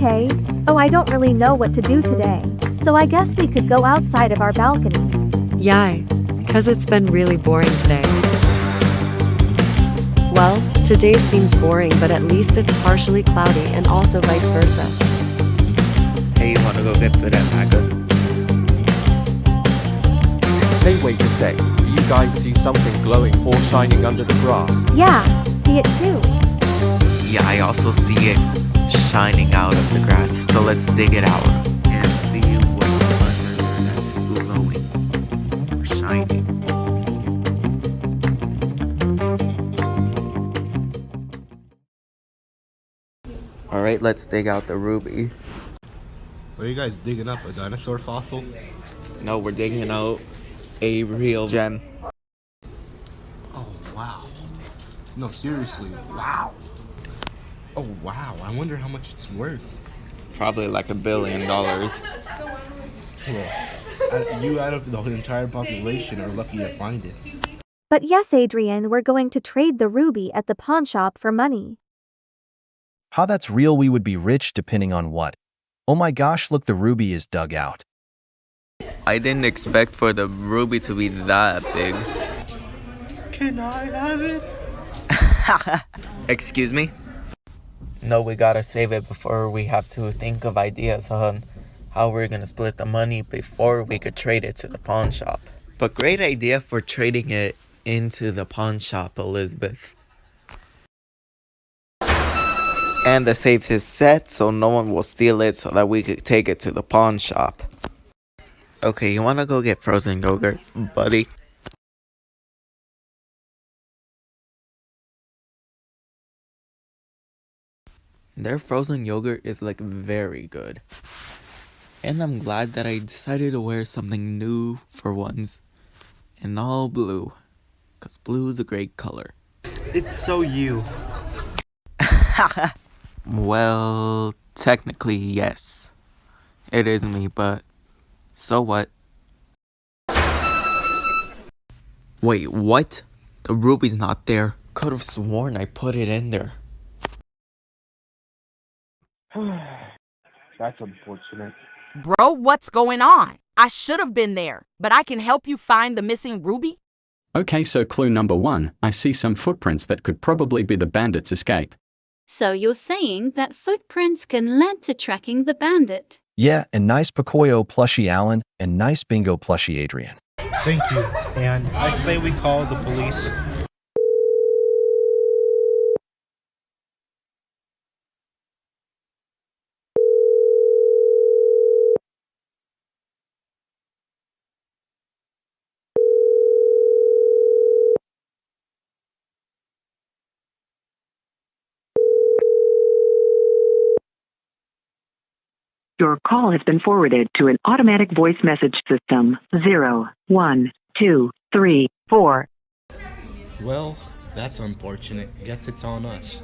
Okay. Oh, I don't really know what to do today. So I guess we could go outside of our balcony. Yay, cause it's been really boring today. Well, today seems boring, but at least it's partially cloudy and also vice versa. Hey, you wanna go get food at Macca's? Hey, wait a sec. Do you guys see something glowing or shining under the grass? Yeah, see it too. Yeah, I also see it shining out of the grass. So let's dig it out and see what's under there that's glowing or shining. Alright, let's dig out the ruby. What are you guys digging up? A dinosaur fossil? No, we're digging out a real gem. Oh, wow. No, seriously, wow. Oh, wow. I wonder how much it's worth. Probably like $1 billion. Well, you out of the entire population are lucky to find it. But yes, Adrian, we're going to trade the ruby at the pawn shop for money. How that's real, we would be rich depending on what. Oh my gosh, look, the ruby is dug out. I didn't expect for the ruby to be that big. Can I have it? Excuse me? No, we gotta save it before we have to think of ideas on how we're gonna split the money before we could trade it to the pawn shop. But great idea for trading it into the pawn shop, Elizabeth. And the safe is set so no one will steal it so that we could take it to the pawn shop. Okay, you wanna go get frozen yogurt, buddy? Their frozen yogurt is like very good. And I'm glad that I decided to wear something new for once. And all blue. Cause blue is a great color. It's so you. Well, technically yes. It is me, but so what? Wait, what? The ruby's not there. Could have sworn I put it in there. That's unfortunate. Bro, what's going on? I should have been there, but I can help you find the missing ruby. Okay, so clue number 1, I see some footprints that could probably be the bandit's escape. So you're saying that footprints can lead to tracking the bandit? Yeah, and nice Pacoyo plushie Alan, and nice bingo plushie Adrian. Thank you. And I say we call the police. Your call has been forwarded to an automatic voice message system. 0, 1, 2, 3, 4. Well, that's unfortunate. Guess it's on us.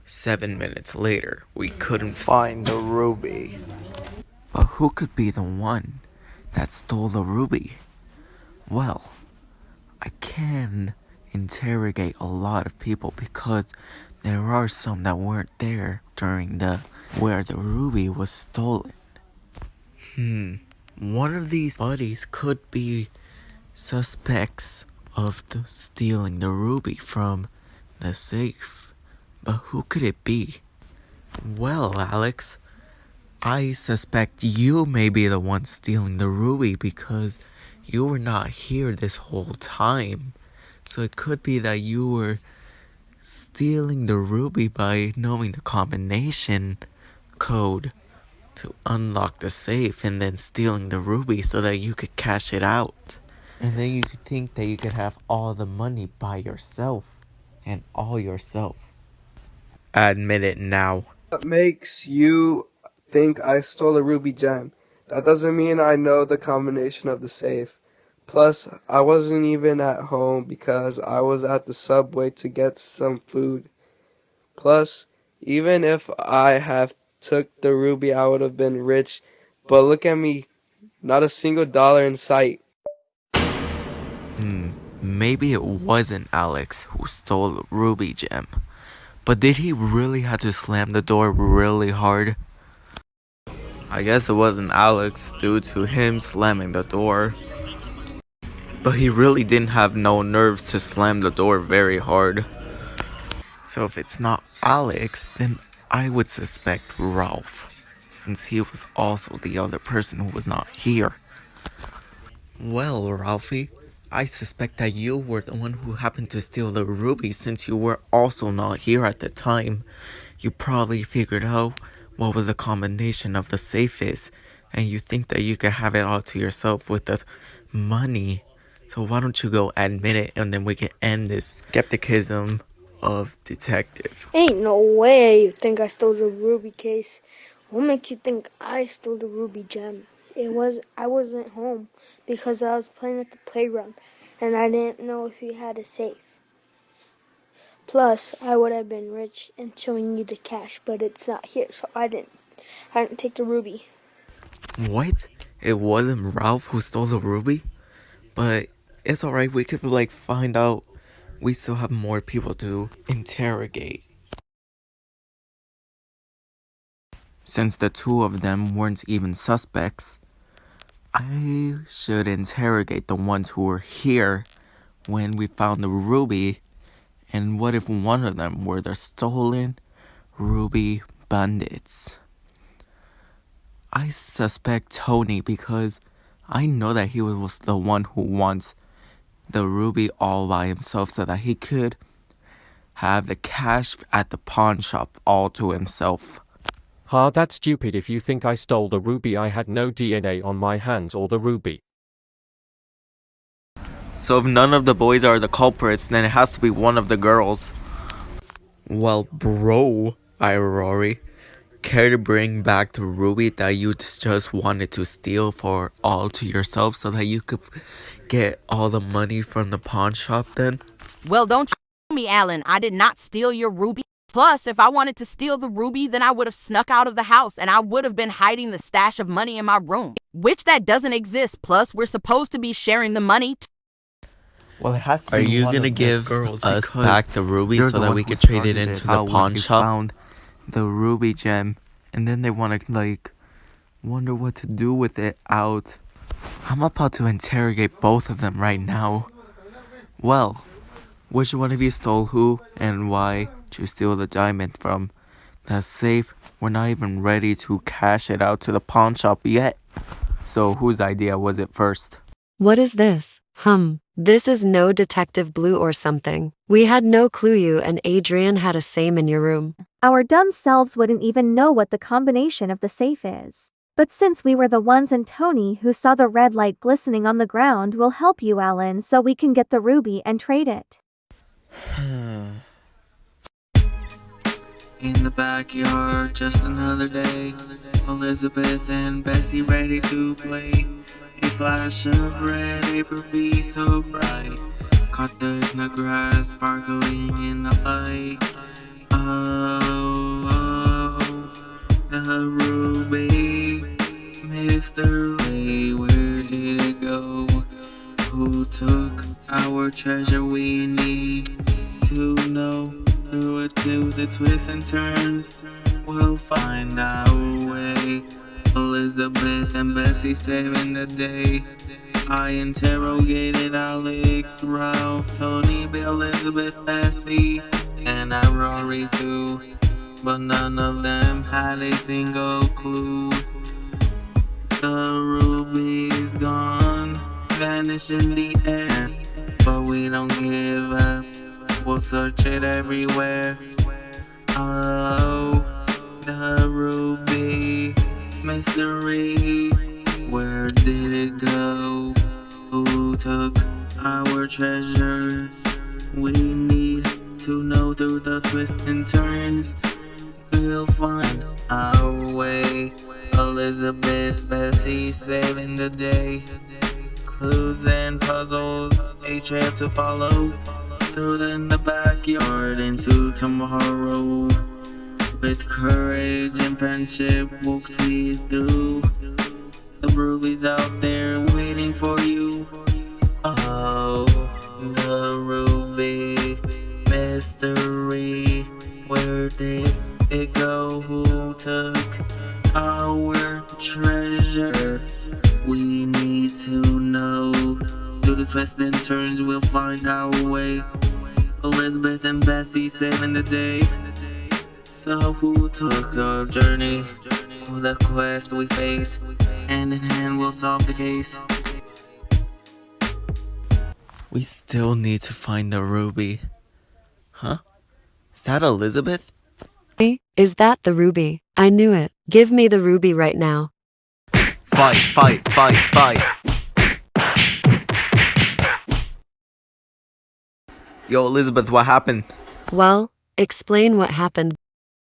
7 minutes later, we couldn't find the ruby. But who could be the one that stole the ruby? Well, I can interrogate a lot of people because there are some that weren't there during where the ruby was stolen. One of these buddies could be suspects of stealing the ruby from the safe. But who could it be? Well, Alex, I suspect you may be the one stealing the ruby because you were not here this whole time. So it could be that you were stealing the ruby by knowing the combination code to unlock the safe and then stealing the ruby so that you could cash it out. And then you could think that you could have all the money by yourself and all yourself. Admit it now. What makes you think I stole a ruby gem? That doesn't mean I know the combination of the safe. Plus, I wasn't even at home because I was at the subway to get some food. Plus, even if I have took the ruby, I would have been rich. But look at me, not a single dollar in sight. maybe it wasn't Alex who stole the ruby gem. But did he really have to slam the door really hard? I guess it wasn't Alex due to him slamming the door. But he really didn't have no nerves to slam the door very hard. So if it's not Alex, then I would suspect Ralph, since he was also the other person who was not here. Well, Ralphie, I suspect that you were the one who happened to steal the ruby since you were also not here at the time. You probably figured out what was the combination of the safe is, and you think that you can have it all to yourself with the money. So why don't you go admit it, and then we can end this skepticism of detective. Ain't no way you think I stole the ruby case. What makes you think I stole the ruby gem? I wasn't home because I was playing at the playground and I didn't know if you had a safe. Plus, I would have been rich and showing you the cash, but it's not here, so I didn't take the ruby. What? It wasn't Ralph who stole the ruby? But it's alright, we could find out. We still have more people to interrogate. Since the two of them weren't even suspects, I should interrogate the ones who were here when we found the ruby. And what if one of them were the stolen ruby bandits? I suspect Tony because I know that he was the one who wants the ruby all by himself so that he could have the cash at the pawn shop all to himself. That's stupid. If you think I stole the ruby, I had no DNA on my hands or the ruby. So if none of the boys are the culprits, then it has to be one of the girls. Well, bro, Rory, care to bring back the ruby that you just wanted to steal for all to yourself so that you could get all the money from the pawn shop then? Well, don't you me, Alan. I did not steal your ruby. Plus, if I wanted to steal the ruby, then I would have snuck out of the house and I would have been hiding the stash of money in my room, which that doesn't exist. Plus, we're supposed to be sharing the money. Well, it has to be. Are you gonna give us back the ruby so that we could trade it into the pawn shop? Found the ruby gem, and then they wanna wonder what to do with it out. I'm about to interrogate both of them right now. Well, which one of you stole who and why did you steal the diamond from the safe? We're not even ready to cash it out to the pawn shop yet. So whose idea was it first? What is this? This is no Detective Blue or something. We had no clue you and Adrian had a same in your room. Our dumb selves wouldn't even know what the combination of the safe is. But since we were the ones and Tony who saw the red light glistening on the ground, we'll help you, Alan, so we can get the ruby and trade it. In the backyard, just another day. Elizabeth and Bessie ready to play. A flash of red, A for B so bright. Caught in the grass, sparkling in the light. Oh, the ruby. Mystery, where did it go? Who took our treasure? We need to know. Through it to the twists and turns, we'll find our way. Elizabeth and Bessie saving the day. I interrogated Alex, Ralph, Tony, Elizabeth, Bessie, and I Rory too. But none of them had a single clue. The ruby's gone, vanished in the air. But we don't give up, we'll search it everywhere. Oh, the ruby mystery, where did it go? Who took our treasure? We need to know. Through the twists and turns, we'll find our way. Elizabeth, Bessie saving the day. Clues and puzzles, a trail to follow. Through the backyard into tomorrow. With courage and friendship, we'll see it through. The ruby's out there waiting for you. Oh, the to know. Through the twists and turns, we'll find our way. Elizabeth and Bessie saving the day. So who took our journey? For the quest we face. Hand in hand, we'll solve the case. We still need to find the ruby. Huh? Is that Elizabeth? Is that the ruby? I knew it. Give me the ruby right now. Fight, fight, fight, fight. Yo, Elizabeth, what happened? Well, explain what happened.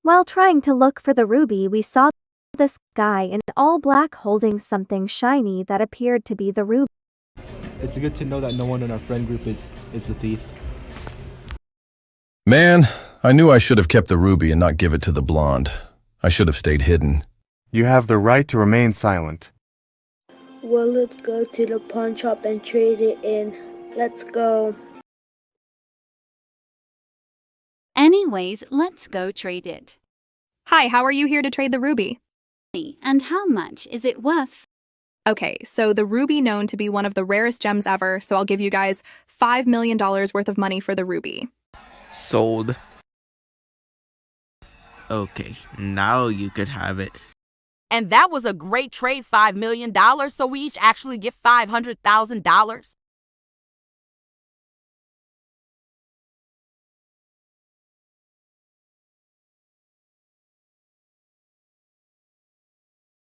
While trying to look for the ruby, we saw this guy in all black holding something shiny that appeared to be the ruby. It's good to know that no one in our friend group is the thief. Man, I knew I should have kept the ruby and not give it to the blonde. I should have stayed hidden. You have the right to remain silent. Well, let's go to the pawn shop and trade it in. Let's go. Anyways, let's go trade it. Hi, how are you here to trade the ruby? And how much is it worth? Okay, so the ruby known to be one of the rarest gems ever, so I'll give you guys $5 million worth of money for the ruby. Sold. Okay, now you could have it. And that was a great trade, $5 million, so we each actually get $500,000.